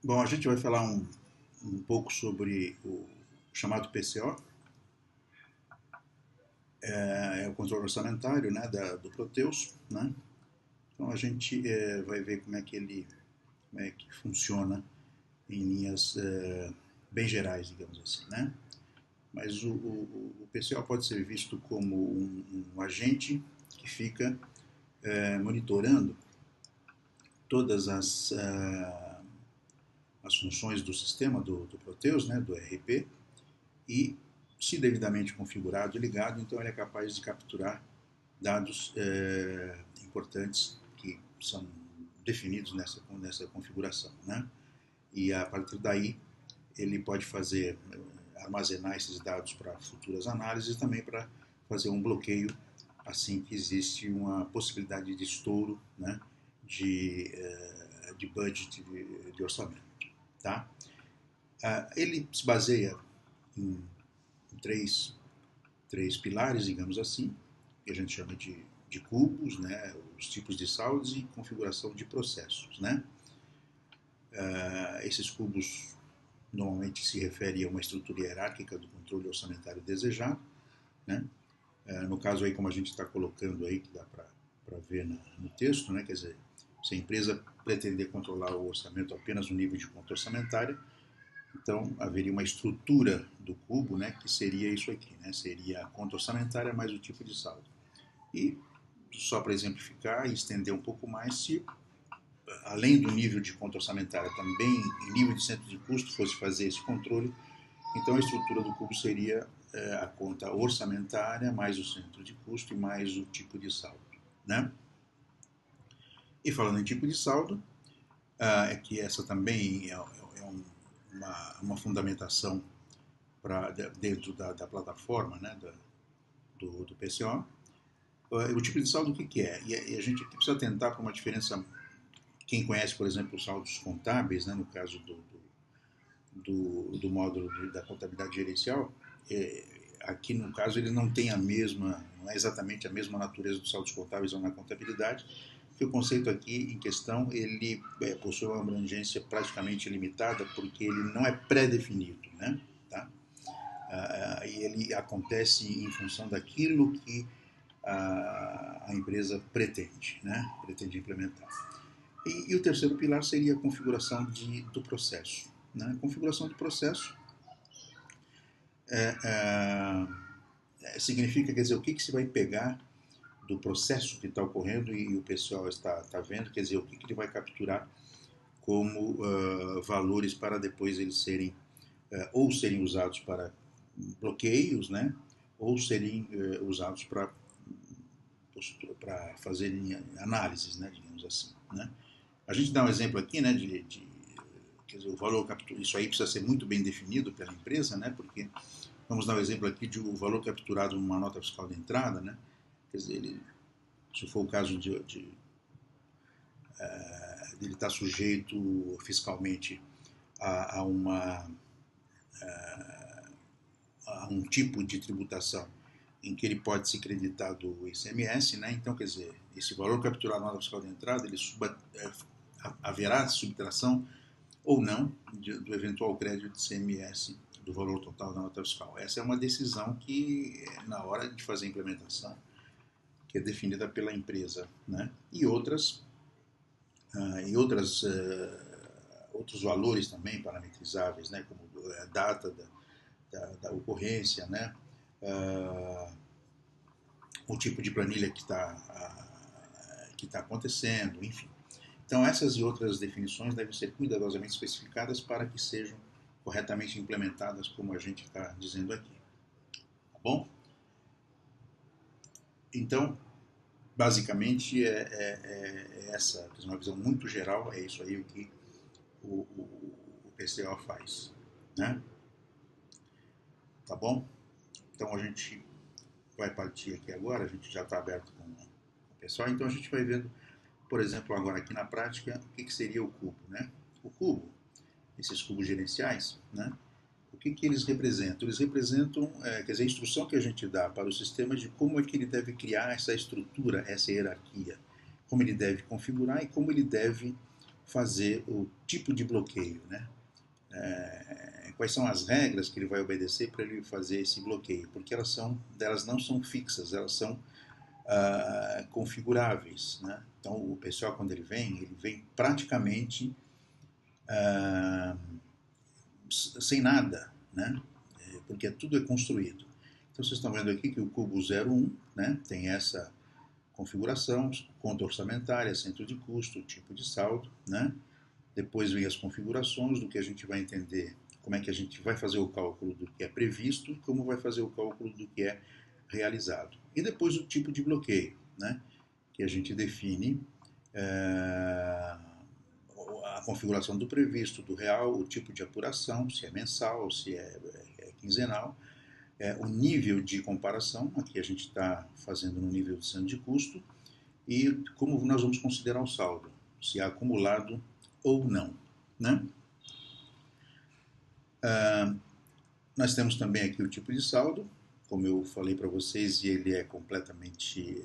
Bom, a gente vai falar um pouco sobre o chamado PCO, é o controle orçamentário, né, do Proteus, né? Então a gente vai ver como é que funciona em linhas bem gerais, digamos assim, né? Mas o PCO pode ser visto como um agente que fica monitorando todas as funções do sistema do Proteus, né, do ERP, e, se devidamente configurado e ligado, então ele é capaz de capturar dados importantes que são definidos nessa configuração, né? E a partir daí ele pode fazer armazenar esses dados para futuras análises e também para fazer um bloqueio assim que existe uma possibilidade de estouro, né, de budget, de orçamento, tá? Ele se baseia em três pilares, digamos assim, que a gente chama de cubos, né, os tipos de saldos e configuração de processos, né? Esses cubos normalmente se referem a uma estrutura hierárquica do controle orçamentário desejado, né? No caso aí, como a gente está colocando aí, que dá para ver no texto, né? Quer dizer, se a empresa pretender controlar o orçamento apenas no nível de conta orçamentária, então haveria uma estrutura do cubo, né, que seria isso aqui, né? Seria a conta orçamentária mais o tipo de saldo. E só para exemplificar e estender um pouco mais, se além do nível de conta orçamentária também em nível de centro de custo fosse fazer esse controle, então a estrutura do cubo seria a conta orçamentária mais o centro de custo e mais o tipo de saldo, né? E falando em tipo de saldo, é que essa também uma fundamentação dentro da plataforma, né, do PCO. O tipo de saldo, o que é? E a gente precisa atentar para uma diferença. Quem conhece, por exemplo, os saldos contábeis, né, no caso do módulo da contabilidade gerencial, aqui no caso ele não tem não é exatamente a mesma natureza dos saldos contábeis ou na contabilidade, que o conceito aqui em questão ele possui uma abrangência praticamente limitada porque ele não é pré-definido, né? Tá? E ele acontece em função daquilo que a empresa pretende, né? Pretende implementar. E o terceiro pilar seria a configuração do processo. Né? Configuração do processo é, significa, quer dizer, o que se vai pegar do processo que está ocorrendo e o pessoal está vendo, quer dizer, o que ele vai capturar como valores para depois eles serem ou serem usados para bloqueios, né, ou serem usados para fazerem análises, né, digamos assim, né. A gente dá um exemplo aqui, né, quer dizer, o valor capturado, isso aí precisa ser muito bem definido pela empresa, né, porque vamos dar um exemplo aqui de o valor capturado numa nota fiscal de entrada, né, quer dizer, se for o caso de ele estar sujeito fiscalmente a, uma, a um tipo de tributação em que ele pode se creditar do ICMS, né? Então, quer dizer, esse valor capturado na nota fiscal de entrada, haverá subtração ou não do eventual crédito de ICMS do valor total da nota fiscal. Essa é uma decisão que, na hora de fazer a implementação, que é definida pela empresa, né? Outros valores também parametrizáveis, né? Como a data da ocorrência, né? O tipo de planilha que está acontecendo, enfim. Então, essas e outras definições devem ser cuidadosamente especificadas para que sejam corretamente implementadas, como a gente está dizendo aqui. Tá bom? Então, basicamente, essa, uma visão muito geral, é isso aí o que o PCO faz. Né? Tá bom? Então, a gente vai partir aqui agora, a gente já está aberto com o pessoal, então a gente vai vendo, por exemplo, agora aqui na prática, o que seria o cubo. Né? O cubo, esses cubos gerenciais, né? O que eles representam? Eles representam, quer dizer, a instrução que a gente dá para o sistema de como é que ele deve criar essa estrutura, essa hierarquia, como ele deve configurar e como ele deve fazer o tipo de bloqueio, né? Quais são as regras que ele vai obedecer para ele fazer esse bloqueio, porque elas não são fixas, elas são configuráveis, né? Então o pessoal, quando ele vem praticamente sem nada, né? Porque tudo é construído. Então vocês estão vendo aqui que o cubo 01, né, tem essa configuração, conta orçamentária, centro de custo, tipo de saldo, né? Depois vem as configurações do que a gente vai entender, como é que a gente vai fazer o cálculo do que é previsto e como vai fazer o cálculo do que é realizado. E depois o tipo de bloqueio, né? Que a gente define a configuração do previsto, do real, o tipo de apuração, se é mensal, se é quinzenal, o nível de comparação, aqui a gente está fazendo no nível de centro de custo, e como nós vamos considerar o saldo, se é acumulado ou não, né? Nós temos também aqui o tipo de saldo, como eu falei para vocês, e ele é completamente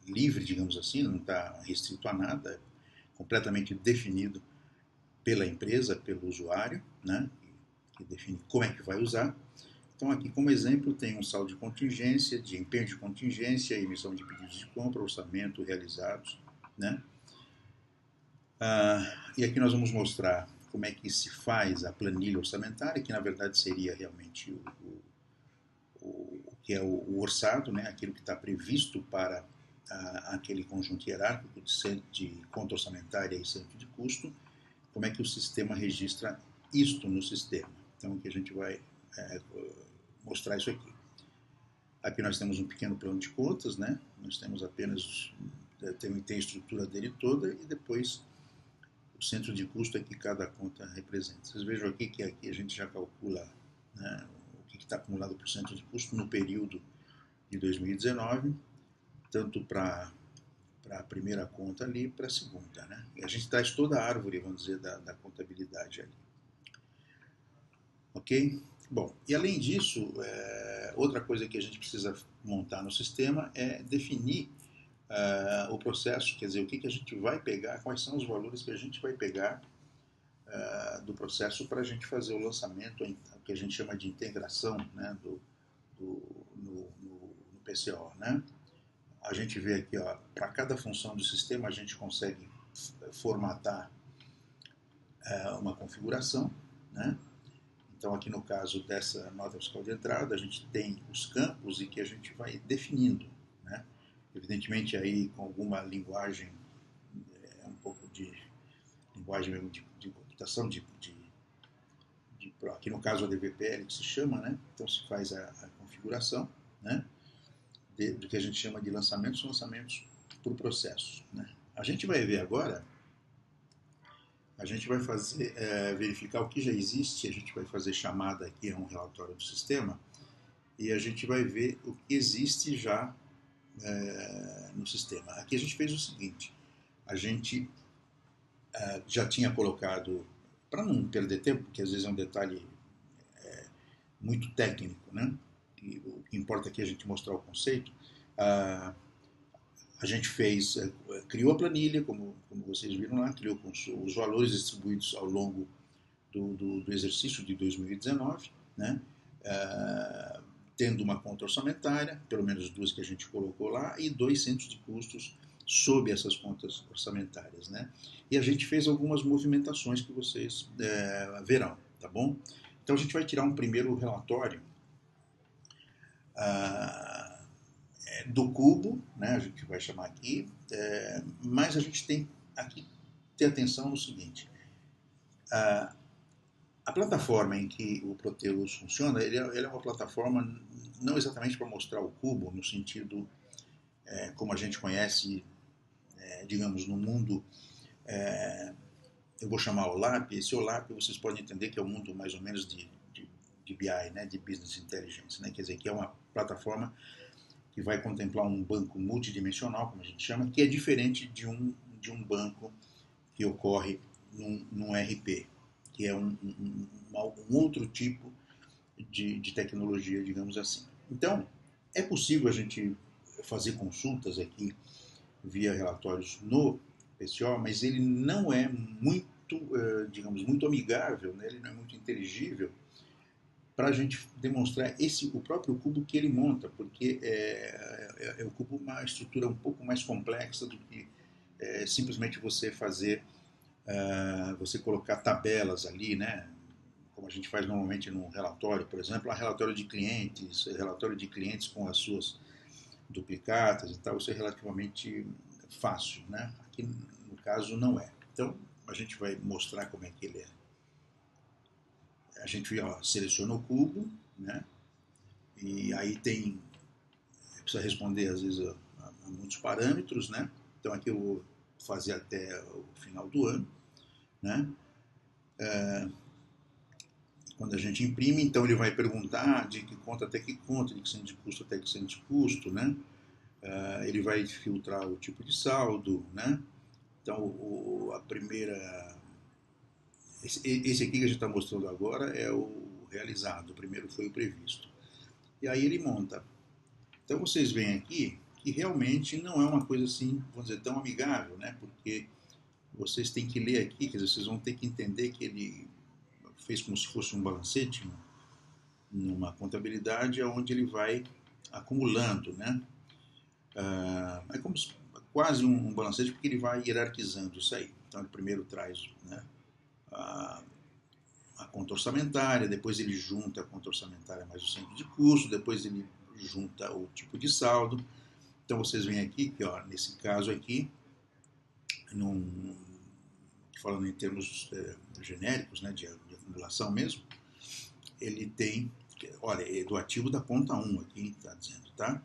livre, digamos assim, não está restrito a nada, é completamente definido pela empresa, pelo usuário, né? Que define como é que vai usar. Então aqui como exemplo tem um saldo de contingência, de empenho de contingência, emissão de pedidos de compra, orçamento realizados, né? E aqui nós vamos mostrar como é que se faz a planilha orçamentária, que na verdade seria realmente o que é o orçado, né? Aquilo que está previsto para aquele conjunto hierárquico de conta orçamentária e centro de custo, como é que o sistema registra isto no sistema. Então aqui a gente vai mostrar isso aqui. Aqui nós temos um pequeno plano de contas, né? Nós temos apenas, tem a estrutura dele toda e depois o centro de custo é que cada conta representa. Vocês vejam aqui que aqui a gente já calcula, né, o que está acumulado por centro de custo no período de 2019, tanto para a primeira conta ali para a segunda, né? E a gente traz toda a árvore, vamos dizer, da contabilidade ali. Ok? Bom, e além disso, outra coisa que a gente precisa montar no sistema é definir o processo, quer dizer, o que a gente vai pegar, quais são os valores que a gente vai pegar do processo para a gente fazer o lançamento, o que a gente chama de integração, né, no PCO, né? A gente vê aqui, para cada função do sistema a gente consegue formatar uma configuração, né? Então aqui no caso dessa nota fiscal de entrada a gente tem os campos e que a gente vai definindo, né? Evidentemente aí com alguma linguagem, um pouco de linguagem mesmo de computação, aqui no caso a DVPL que se chama, né? Então se faz a configuração, né? Do que a gente chama de lançamentos por processo, né? A gente vai ver agora, a gente vai fazer, verificar o que já existe, a gente vai fazer chamada aqui a um relatório do sistema e a gente vai ver o que existe já no sistema. Aqui a gente fez o seguinte, a gente já tinha colocado, para não perder tempo, porque às vezes é um detalhe muito técnico, né? E o que importa aqui é a gente mostrar o conceito. A gente criou a planilha, como vocês viram lá, criou com os valores distribuídos ao longo do exercício de 2019, né? Tendo uma conta orçamentária, pelo menos duas que a gente colocou lá, e 2 centros de custos sob essas contas orçamentárias, né? E a gente fez algumas movimentações que vocês verão, tá bom? Então a gente vai tirar um primeiro relatório do cubo, né? A gente vai chamar aqui, mas a gente tem aqui ter atenção no seguinte: a plataforma em que o Proteus funciona, ele é uma plataforma não exatamente para mostrar o cubo no sentido como a gente conhece, digamos, no mundo, eu vou chamar OLAP. Esse OLAP vocês podem entender que é o mundo mais ou menos de BI, né, de Business Intelligence, né, quer dizer, que é uma plataforma que vai contemplar um banco multidimensional, como a gente chama, que é diferente de um banco que ocorre num RP, que é um outro tipo de tecnologia, digamos assim. Então, é possível a gente fazer consultas aqui via relatórios no PCO, mas ele não é muito, digamos, muito amigável, né? Ele não é muito inteligível para a gente demonstrar o próprio cubo que ele monta, porque o cubo uma estrutura um pouco mais complexa do que simplesmente você fazer, você colocar tabelas ali, né? Como a gente faz normalmente num relatório, por exemplo, um relatório de clientes com as suas duplicatas e tal, isso é relativamente fácil, né? Aqui no caso não é. Então a gente vai mostrar como é que ele é. A gente seleciona o cubo, né? E aí precisa responder às vezes a muitos parâmetros, né? Então aqui eu vou fazer até o final do ano, né? Quando a gente imprime, então ele vai perguntar de que conta até que conta, de que centro de custo até que centro de custo, né? Ele vai filtrar o tipo de saldo, né? Então a primeira, esse aqui que a gente está mostrando agora é o realizado, o primeiro foi o previsto. E aí ele monta. Então vocês veem aqui que realmente não é uma coisa assim, vamos dizer, tão amigável, né? Porque vocês têm que ler aqui, quer dizer, vocês vão ter que entender que ele fez como se fosse um balancete numa contabilidade onde ele vai acumulando, né? É como quase um balancete porque ele vai hierarquizando isso aí. Então ele primeiro traz, né, a conta orçamentária, depois ele junta a conta orçamentária mais o centro de custo, depois ele junta o tipo de saldo. Então vocês veem aqui que, nesse caso aqui, falando em termos genéricos, né, de acumulação mesmo, ele tem, olha, é do ativo da conta 1 aqui, está dizendo, tá?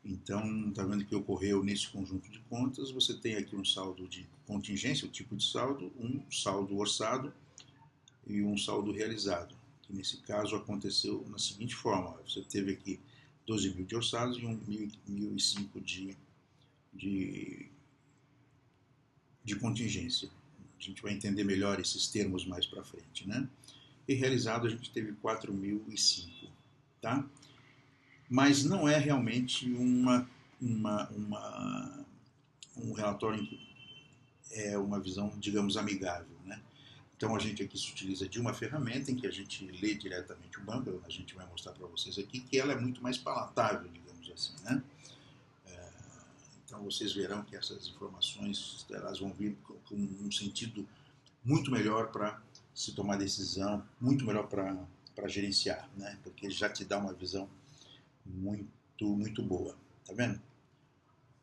Então, está vendo que ocorreu nesse conjunto de contas, você tem aqui um saldo de contingência, o tipo de saldo, um saldo orçado e um saldo realizado, que nesse caso aconteceu na seguinte forma, você teve aqui 12 mil de orçados e 1.005 de contingência. A gente vai entender melhor esses termos mais para frente, né? E realizado a gente teve 4.005, tá? Mas não é realmente um relatório, uma visão, digamos, amigável, né? Então a gente aqui se utiliza de uma ferramenta em que a gente lê diretamente o banco, a gente vai mostrar para vocês aqui que ela é muito mais palatável, digamos assim, né? Então vocês verão que essas informações elas vão vir com um sentido muito melhor para se tomar decisão, muito melhor para gerenciar, né? Porque já te dá uma visão muito boa, tá vendo?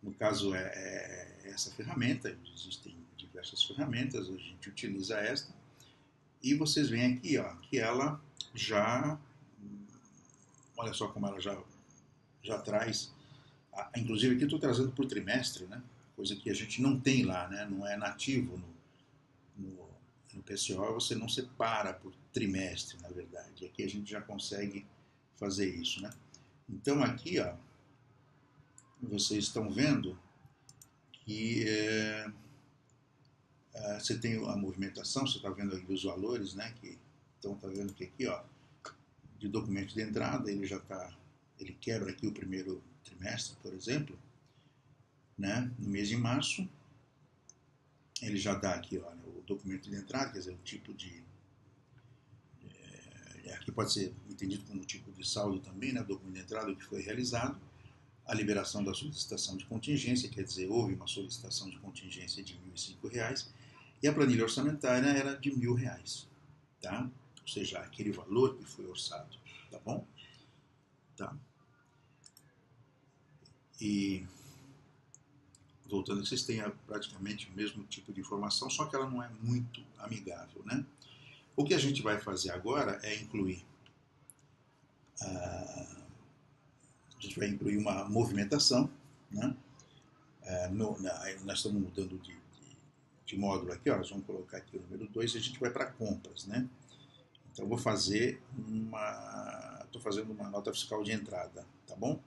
No caso é essa ferramenta, existem diversas ferramentas, a gente utiliza esta, e vocês veem aqui, que ela já, olha só como ela já traz, inclusive aqui eu estou trazendo por trimestre, né? Coisa que a gente não tem lá, né? Não é nativo no PCO, você não separa por trimestre, na verdade. Aqui a gente já consegue fazer isso, né? Então aqui, vocês estão vendo que você tem a movimentação, você está vendo aqui os valores, né? Então está vendo que aqui, de documento de entrada, ele quebra aqui o primeiro trimestre, por exemplo, né? No mês de março, ele já dá aqui, o documento de entrada, quer dizer, o tipo de aqui pode ser entendido como tipo de saldo também, né? O documento de entrada que foi realizado, a liberação da solicitação de contingência, quer dizer, houve uma solicitação de contingência de R$1.005 e a planilha orçamentária era de R$1.000, tá? Ou seja, aquele valor que foi orçado, tá bom? Tá. E voltando, vocês têm praticamente o mesmo tipo de informação, só que ela não é muito amigável, né? O que a gente vai fazer agora é incluir a gente vai incluir uma movimentação, né? Nós estamos mudando de módulo aqui, nós vamos colocar aqui o número 2 e a gente vai para compras, né? Então eu vou fazer estou fazendo uma nota fiscal de entrada, tá bom?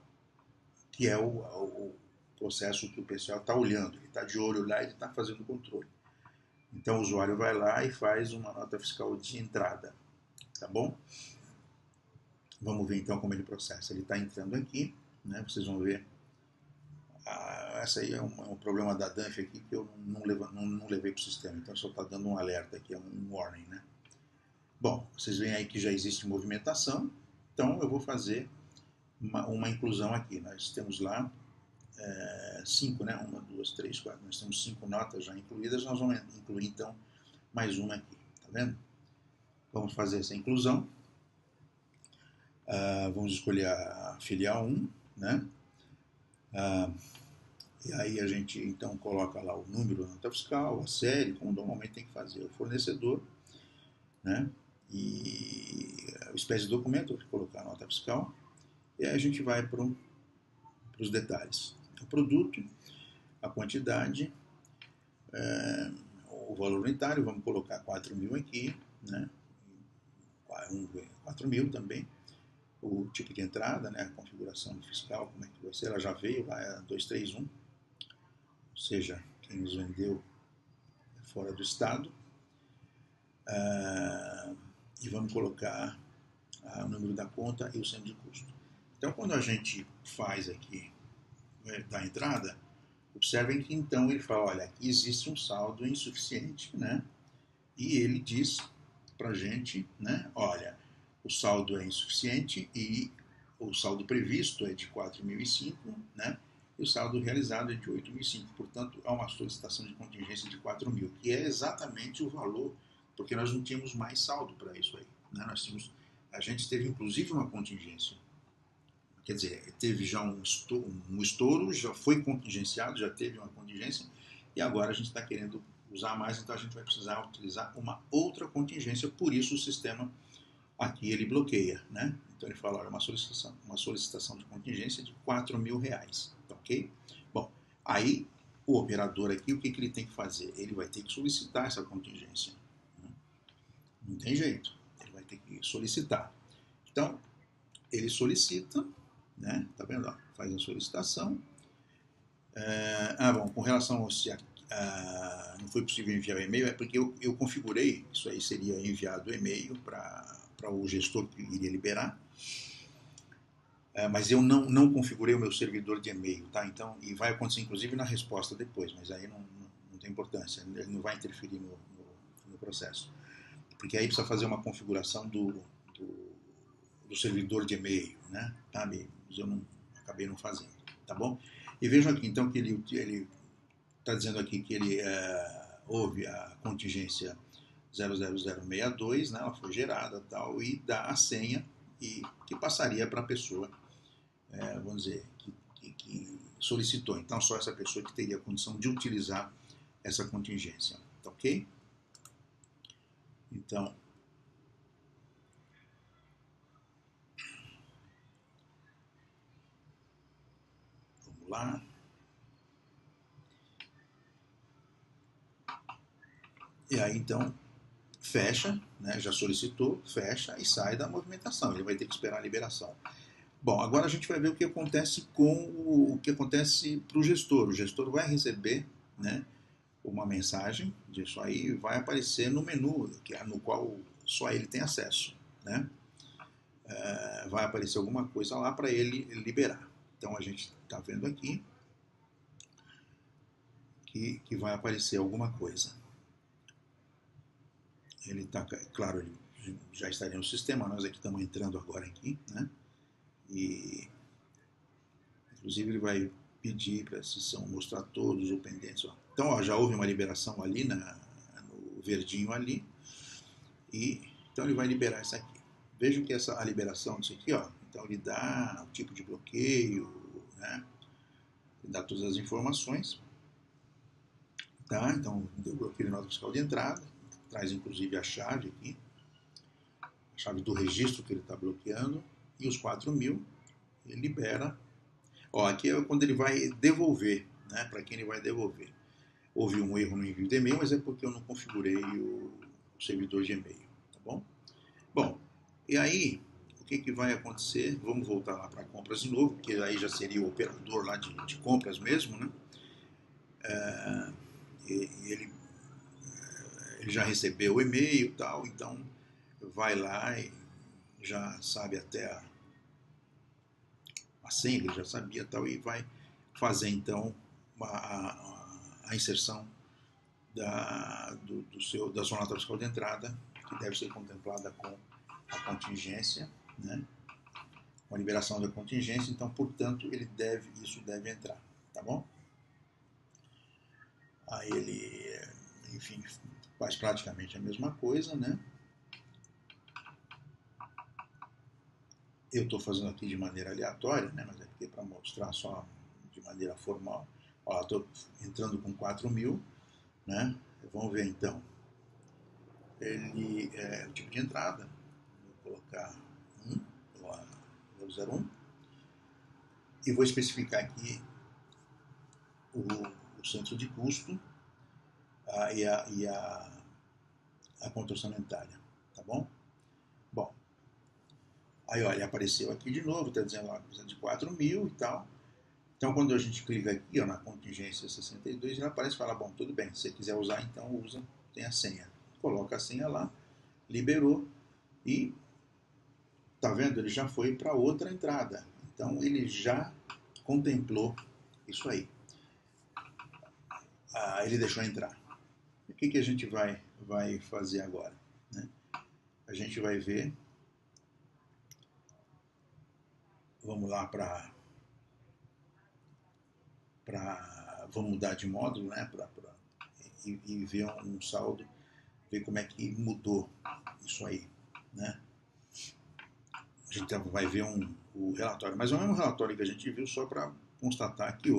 Que é o processo que o pessoal está olhando, ele está de olho lá e ele está fazendo o controle. Então o usuário vai lá e faz uma nota fiscal de entrada, tá bom? Vamos ver então como ele processa. Ele está entrando aqui, né? Vocês vão ver essa aí é um problema da Danf aqui que eu não levei para o sistema, então só está dando um alerta aqui, é um warning, né? Bom, vocês veem aí que já existe movimentação, então eu vou fazer uma inclusão aqui. Nós temos lá 5, né? 1, 2, 3, 4. Nós temos 5 notas já incluídas, nós vamos incluir então mais uma aqui, tá vendo? Vamos fazer essa inclusão. Vamos escolher a filial 1, né? E aí a gente então coloca lá o número da nota fiscal, a série, como normalmente tem que fazer, o fornecedor, né? E a espécie de documento, vou colocar a nota fiscal, e aí a gente vai para os detalhes. O produto, a quantidade, o valor unitário, vamos colocar 4.000 aqui, né? 4.000 também. O tipo de entrada, né? A configuração fiscal, como é que vai ser, ela já veio lá, é 231, ou seja, quem nos vendeu fora do estado. E vamos colocar o número da conta e o centro de custo. Então, quando a gente faz aqui da entrada, observem que então ele fala, olha, aqui existe um saldo insuficiente, né? E ele diz para a gente, né? Olha, o saldo é insuficiente e o saldo previsto é de 4.005, né? E o saldo realizado é de 8.005. Portanto, há uma solicitação de contingência de 4.000, que é exatamente o valor, porque nós não tínhamos mais saldo para isso aí, né? A gente teve inclusive uma contingência. Quer dizer, teve já um estouro, já foi contingenciado, já teve uma contingência, e agora a gente está querendo usar mais, então a gente vai precisar utilizar uma outra contingência, por isso o sistema aqui ele bloqueia, né? Então ele fala, olha, uma solicitação de contingência de R$4.000, ok? Bom, aí o operador aqui, o que ele tem que fazer? Ele vai ter que solicitar essa contingência, né? Não tem jeito, ele vai ter que solicitar. Então, ele solicita, né? Tá vendo? Ó, faz a solicitação. Bom, com relação ao se não foi possível enviar o e-mail, é porque eu configurei, isso aí seria enviado o e-mail para o gestor que iria liberar, mas eu não configurei o meu servidor de e-mail, tá? Então, e vai acontecer inclusive na resposta depois, mas aí não tem importância, ele não vai interferir no processo, porque aí precisa fazer uma configuração do servidor de e-mail, né? Tá? Eu acabei não fazendo, tá bom? E vejam aqui, então, que ele está dizendo aqui que houve a contingência 00062, né? Ela foi gerada tal, e dá a senha e que passaria para a pessoa, vamos dizer, que solicitou. Então, só essa pessoa que teria a condição de utilizar essa contingência, tá ok? Então, vamos lá. E aí, então, fecha, né, já solicitou, fecha e sai da movimentação. Ele vai ter que esperar a liberação. Bom, agora a gente vai ver o que acontece para o gestor. O gestor vai receber, né, uma mensagem disso aí, vai aparecer no menu, no qual só ele tem acesso, né? Vai aparecer alguma coisa lá para ele liberar. Então a gente está vendo aqui que vai aparecer alguma coisa. Ele está, claro, ele já estaria no sistema, nós aqui estamos entrando agora aqui, né? E inclusive ele vai pedir para se são mostrar todos os pendentes. Ó. Então, ó, já houve uma liberação ali no verdinho ali, e então ele vai liberar essa aqui. Vejam que a liberação disso aqui, ó, então ele dá o tipo de bloqueio, né? Ele dá todas as informações, tá? Então deu bloqueio de nota fiscal de entrada, traz inclusive a chave aqui, a chave do registro que ele está bloqueando, e os 4.000 ele libera. Ó, aqui é quando ele vai devolver, né? Para quem ele vai devolver. Houve um erro no envio de e-mail, mas é porque eu não configurei o servidor de e-mail, tá bom? Bom, e aí, o que vai acontecer? Vamos voltar lá para compras de novo, que aí já seria o operador lá de compras mesmo, né? Ele já recebeu o e-mail e tal, então vai lá e já sabe até a senha, ele já sabia tal, e vai fazer então a inserção da sua nota fiscal de entrada, que deve ser contemplada com a contingência, né? Com a liberação da contingência, então, portanto, isso deve entrar, tá bom? Aí ele, enfim, faz praticamente a mesma coisa, né? Eu estou fazendo aqui de maneira aleatória, né? Mas é porque para mostrar só de maneira formal. Ó, estou entrando com 4.000, né? Vamos ver então. Ele é o tipo de entrada. Vou colocar 001 e vou especificar aqui o centro de custo e a conta orçamentária, tá bom? Bom, aí olha, apareceu aqui de novo, está dizendo lá de 4.000 e tal. Então quando a gente clica aqui ó, na contingência 62, ele aparece e fala, bom, tudo bem, se você quiser usar, então usa, tem a senha. Coloca a senha lá, liberou e tá vendo? Ele já foi para outra entrada. Então ele já contemplou isso aí. Ele deixou entrar. O que a gente vai fazer agora? Né? A gente vai ver. Vamos lá vamos mudar de módulo, né? E ver um saldo, ver como é que mudou isso aí, né? A gente vai ver o relatório, mas é o mesmo relatório que a gente viu só para constatar que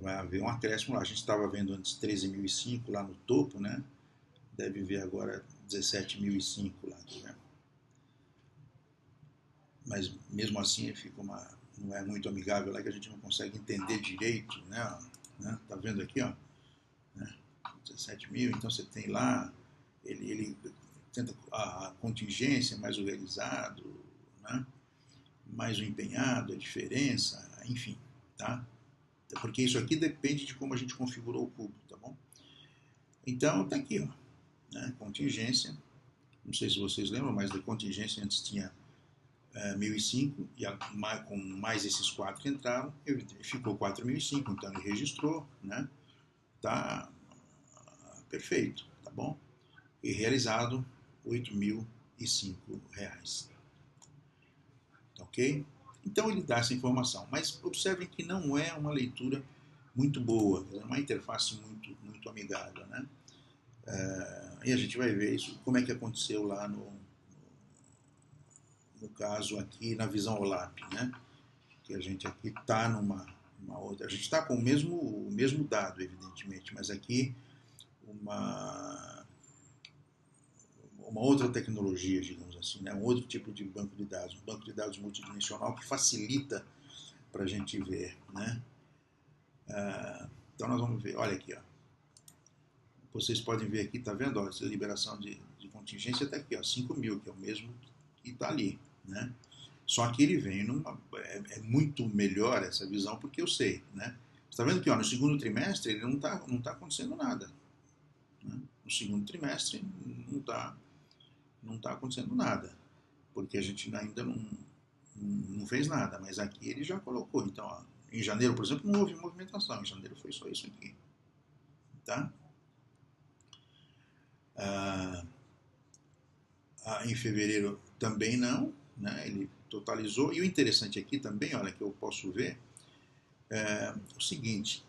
vai haver um acréscimo lá. A gente estava vendo antes 13.005 lá no topo, né? Deve ver agora 17.005 lá, né? Mas mesmo assim fica não é muito amigável lá, que a gente não consegue entender direito, né? Tá vendo aqui, ó, né? 17.000, então você tem lá, ele tenta a contingência mais o realizado, né? Mais o empenhado, a diferença, enfim, tá? Porque isso aqui depende de como a gente configurou o cubo, tá bom? Então tá aqui, ó, né? Contingência, não sei se vocês lembram, mas a contingência antes tinha 1.005 e com mais esses 4 que entraram, ficou 4.005, então ele registrou, né? Tá perfeito, tá bom? E realizado R$8.005, ok? Então ele dá essa informação, mas observem que não é uma leitura muito boa, é uma interface muito amigável, né? E a gente vai ver isso, como é que aconteceu lá no caso aqui na visão OLAP, né? Que a gente aqui está numa outra, a gente está com o mesmo dado, evidentemente, mas aqui uma outra tecnologia, digamos assim, né? Um outro tipo de banco de dados, um banco de dados multidimensional que facilita para a gente ver, né? Então nós vamos ver, olha aqui, ó. Vocês podem ver aqui, tá vendo? Ó, essa liberação de contingência está aqui, ó, 5.000, que é o mesmo que está ali, né? Só que ele vem é muito melhor essa visão, porque eu sei, né? Você está vendo que ó, no segundo trimestre ele não tá acontecendo nada, né? No segundo trimestre não tá acontecendo nada, porque a gente ainda não fez nada, mas aqui ele já colocou. Então, ó, em janeiro, por exemplo, não houve movimentação, em janeiro foi só isso aqui, tá? Em fevereiro também não, né? Ele totalizou. E o interessante aqui também, olha, que eu posso ver, o seguinte,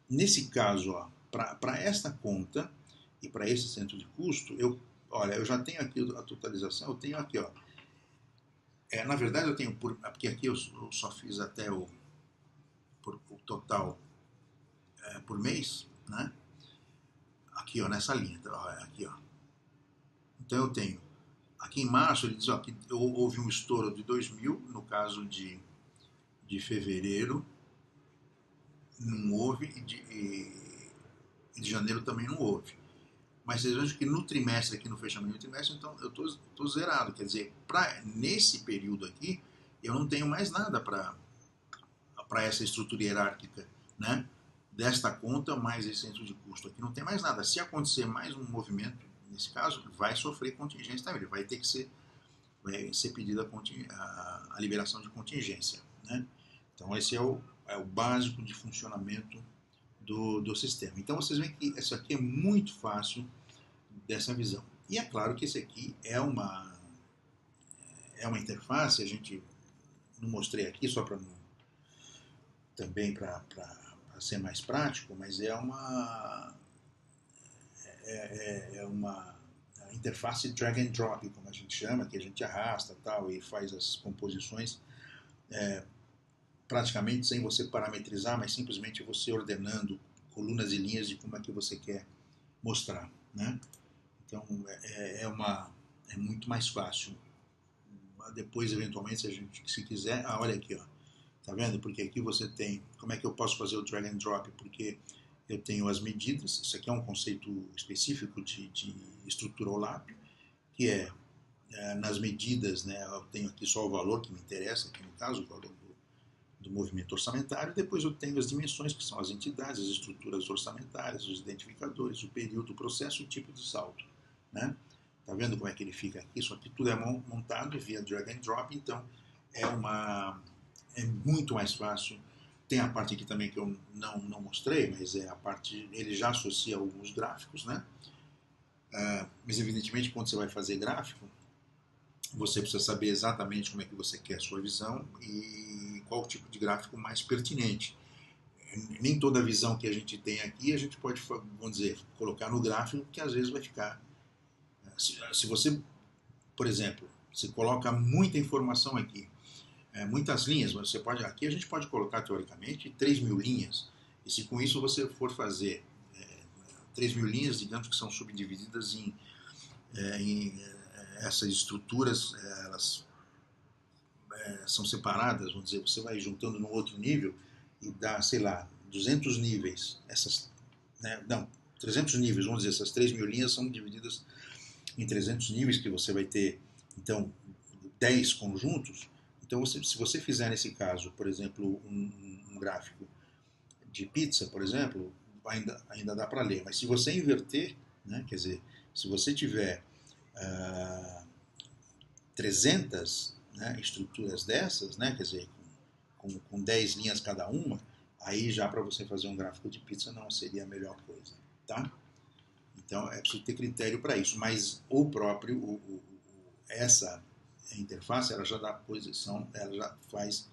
nesse caso, para esta conta e para esse centro de custo, eu já tenho aqui a totalização, eu tenho aqui, ó, na verdade eu tenho, porque aqui eu só fiz até o total por mês, né? Aqui, ó, nessa linha, aqui, ó. Então eu tenho, aqui em março ele diz ó, que houve um estouro de 2.000, no caso de fevereiro não houve e de janeiro também não houve. Mas vocês vejam que no trimestre, aqui no fechamento do trimestre, então eu estou zerado. Quer dizer, nesse período aqui, eu não tenho mais nada para essa estrutura hierárquica, né? Desta conta mais esse centro de custo. Aqui não tem mais nada. Se acontecer mais um movimento, nesse caso, vai sofrer contingência também. Vai ter que ser pedida a liberação de contingência, né? Então essa é o básico de funcionamento do sistema. Então vocês veem que isso aqui é muito fácil dessa visão. E é claro que esse aqui é uma interface, a gente não mostrei aqui só para também para ser mais prático, mas é uma interface drag and drop, como a gente chama, que a gente arrasta tal e faz as composições praticamente sem você parametrizar, mas simplesmente você ordenando colunas e linhas de como é que você quer mostrar, né? Então é muito mais fácil. Depois, eventualmente, se quiser, olha aqui, ó, tá vendo? Porque aqui você tem, como é que eu posso fazer o drag and drop? Porque eu tenho as medidas, isso aqui é um conceito específico de estrutura OLAP, que nas medidas, né, eu tenho aqui só o valor que me interessa, aqui no caso, o valor do movimento orçamentário, depois eu tenho as dimensões, que são as entidades, as estruturas orçamentárias, os identificadores, o período, o processo e o tipo de saldo, né? Tá vendo como é que ele fica aqui? Isso aqui tudo é montado via drag and drop, então é muito mais fácil. Tem a parte aqui também que eu não mostrei, mas é a parte, ele já associa alguns gráficos, né? Mas evidentemente quando você vai fazer gráfico, você precisa saber exatamente como é que você quer a sua visão e qual o tipo de gráfico mais pertinente. Nem toda visão que a gente tem aqui a gente pode, vamos dizer, colocar no gráfico, que às vezes vai ficar. Se você, por exemplo, se coloca muita informação aqui, muitas linhas, você pode, aqui a gente pode colocar teoricamente 3.000 linhas, e se com isso você for fazer 3.000 linhas, digamos que são subdivididas em essas estruturas, elas são separadas, vamos dizer, você vai juntando no outro nível e dá, sei lá, 200 níveis, não, 300 níveis, vamos dizer, essas 3.000 linhas são divididas em 300 níveis, que você vai ter, então, 10 conjuntos. Então, se você fizer nesse caso, por exemplo, um gráfico de pizza, por exemplo, ainda dá para ler. Mas se você inverter, né, quer dizer, se você tiver 300 estruturas dessas, né, quer dizer, com 10 linhas cada uma, aí já para você fazer um gráfico de pizza não seria a melhor coisa, tá? Então é preciso ter critério para isso, mas essa interface ela já dá posição, ela já faz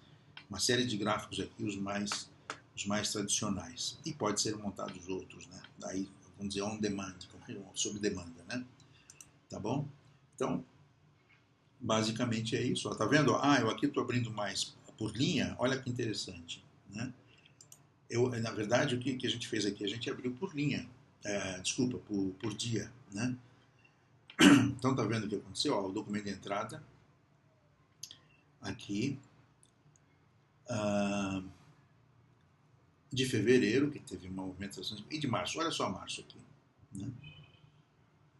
uma série de gráficos aqui, os mais tradicionais, e pode ser montados outros, né? Daí vamos dizer on demand, sob demanda, né? Tá bom? Então basicamente é isso. Ó, tá vendo? Eu aqui estou abrindo mais por linha. Olha que interessante, né? Na verdade, o que a gente fez aqui? A gente abriu por linha. Desculpa, por dia, né? Então tá vendo o que aconteceu? Ó, o documento de entrada aqui de fevereiro, que teve uma movimentação, e de março. Olha só março aqui, né?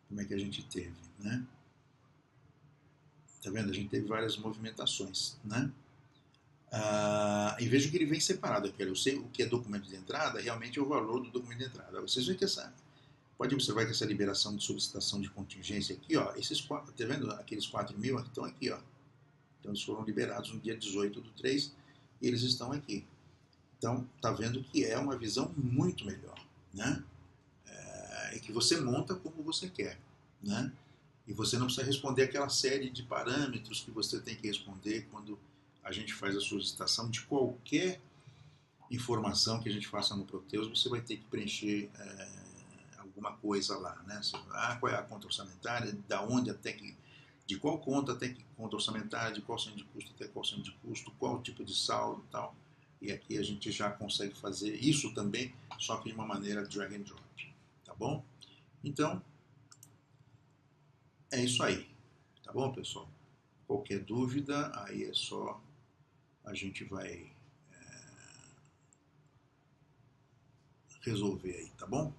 Como é que a gente teve, né? Tá vendo? A gente teve várias movimentações, né? E vejo que ele vem separado aqui. Eu sei o que é documento de entrada, realmente é o valor do documento de entrada. Vocês veem que pode observar que essa liberação de solicitação de contingência aqui, ó, esses 4, tá vendo? Aqueles 4.000 estão aqui, ó. Então eles foram liberados no dia 18/3 e eles estão aqui. Então tá vendo que é uma visão muito melhor, né? E que você monta como você quer, né? E você não precisa responder aquela série de parâmetros que você tem que responder quando a gente faz a solicitação de qualquer informação que a gente faça no Proteus. Você vai ter que preencher alguma coisa lá, né? Qual é a conta orçamentária, da onde até que, de qual conta até que conta orçamentária, de qual centro de custo até qual centro de custo, qual tipo de saldo e tal. E aqui a gente já consegue fazer isso também, só que de uma maneira drag and drop, tá bom? Então, é isso aí, tá bom, pessoal? Qualquer dúvida, aí é só a gente vai resolver aí, tá bom?